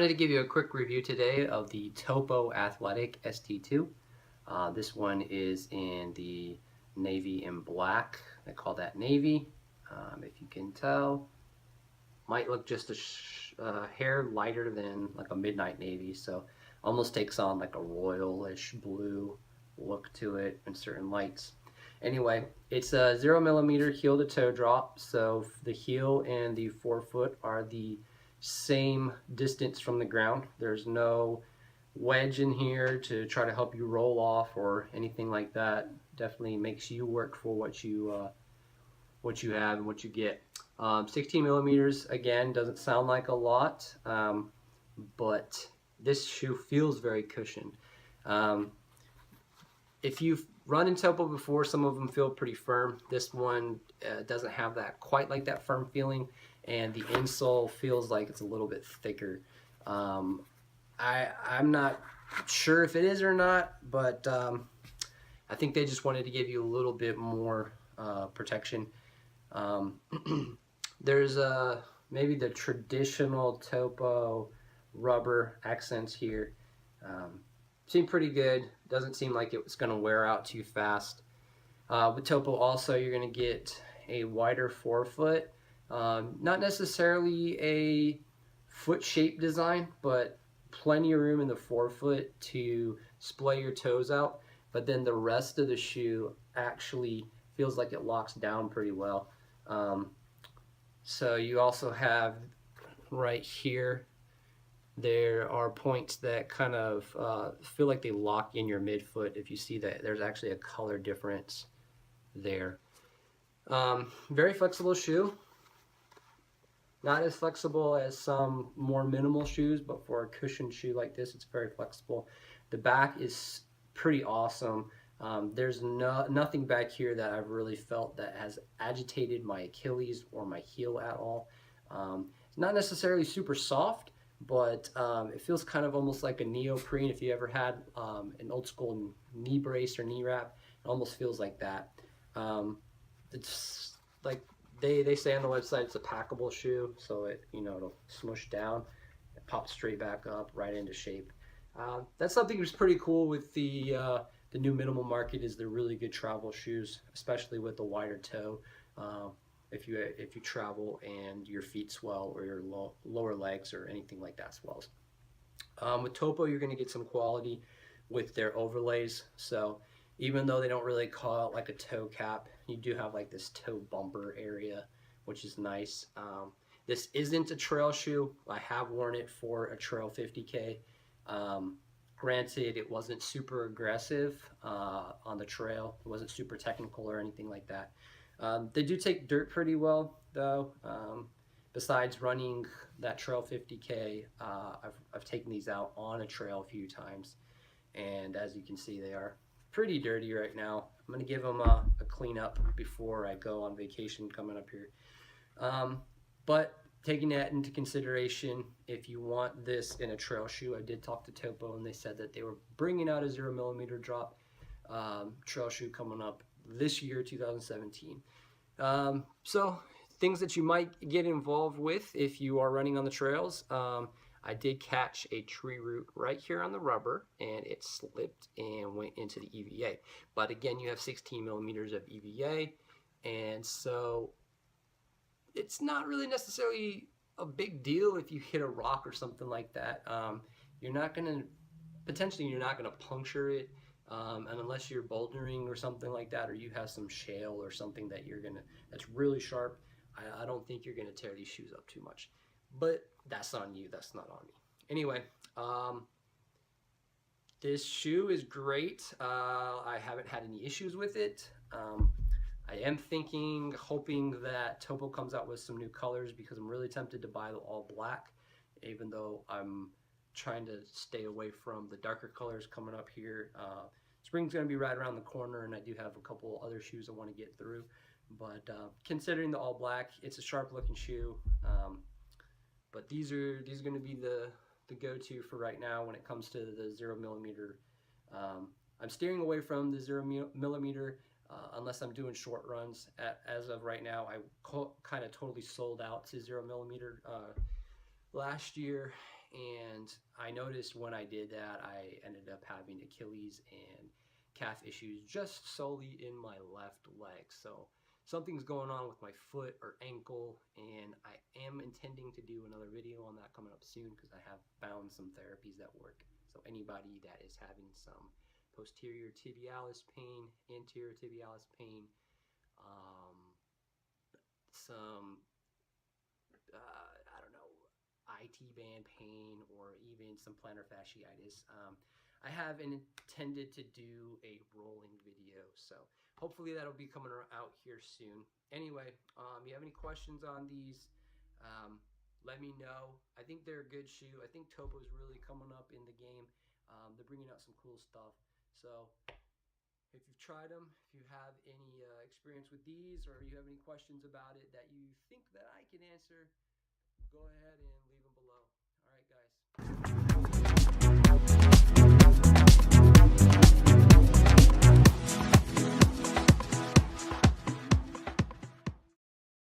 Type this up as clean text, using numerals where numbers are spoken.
wanted to give you a quick review today of the TOPO Athletic ST-2. This one is in the navy and black. They call that navy. If you can tell, might look just a hair lighter than like a midnight navy, so almost takes on like a royalish blue look to it in certain lights. Anyway, it's a 0mm heel to toe drop, so the heel and the forefoot are the same distance from the ground. There's no wedge in here to try to help you roll off or anything like that. Definitely makes you work for what you have and what you get. 16 millimeters, again, doesn't sound like a lot, but this shoe feels very cushioned. If you've run in Topo before, some of them feel pretty firm. This one doesn't have that quite like that firm feeling, and the insole feels like it's a little bit thicker. I'm not sure if it is or not, but I think they just wanted to give you a little bit more protection. There's maybe the traditional Topo rubber accents here. Seem pretty good. Doesn't seem like it was going to wear out too fast. With Topo also, you're going to get a wider forefoot. Not necessarily a foot shape design, but plenty of room in the forefoot to splay your toes out. But then the rest of the shoe actually feels like it locks down pretty well. So you also have right here, there are points that kind of feel like they lock in your midfoot. If you see that, there's actually a color difference there. Very flexible shoe. Not as flexible as some more minimal shoes, but for a cushioned shoe like this, it's very flexible. The back is pretty awesome. There's nothing back here that I've really felt that has agitated my Achilles or my heel at all. It's not necessarily super soft, but it feels kind of almost like a neoprene. If you ever had an old school knee brace or knee wrap, it almost feels like that. It's like they say on the website it's a packable shoe, so it'll smush down, it pops straight back up, right into shape. That's something that's pretty cool with the new minimal market, is they're really good travel shoes, especially with the wider toe. If you travel and your feet swell or your lower legs or anything like that swells. With Topo, you're going to get some quality with their overlays. So even though they don't really call it like a toe cap, you do have like this toe bumper area, which is nice. This isn't a trail shoe. I have worn it for a trail 50K. Granted, it wasn't super aggressive on the trail. It wasn't super technical or anything like that. They do take dirt pretty well, though. Besides running that trail 50K, I've taken these out on a trail a few times, and as you can see, they are pretty dirty right now. I'm going to give them a clean up before I go on vacation coming up here. But taking that into consideration, if you want this in a trail shoe, I did talk to Topo, and they said that they were bringing out a 0mm drop trail shoe coming up this year, 2017. So things that you might get involved with if you are running on the trails. I did catch a tree root right here on the rubber, and it slipped and went into the EVA. But again, you have 16 millimeters of EVA, and so it's not really necessarily a big deal if you hit a rock or something like that. You're not gonna puncture it, and unless you're bouldering or something like that, or you have some shale or something that that's really sharp, I don't think you're gonna tear these shoes up too much. But that's on you, that's not on me. Anyway, this shoe is great. I haven't had any issues with it. I am hoping that Topo comes out with some new colors, because I'm really tempted to buy the all black, even though I'm trying to stay away from the darker colors coming up here. Spring's going to be right around the corner, and I do have a couple other shoes I want to get through. But considering the all black, it's a sharp looking shoe. But these are going to be the go-to for right now when it comes to the 0mm. I'm steering away from the 0mm unless I'm doing short runs. As of right now, I kind of totally sold out to 0mm last year, And I noticed when I did that, I ended up having Achilles and calf issues just solely in my left leg. So something's going on with my foot or ankle, and I am intending to do another video on that coming up soon because I have found some therapies that work. So anybody that is having some posterior tibialis pain, anterior tibialis pain, some I don't know, IT band pain, or even some plantar fasciitis, I have intended to do a rolling video, so hopefully that'll be coming out here soon. Anyway, you have any questions on these, let me know. I think they're a good shoe. I think Topo is really coming up in the game. They're bringing out some cool stuff. So if you've tried them, if you have any experience with these, or you have any questions about it that you think that I can answer, go ahead and leave them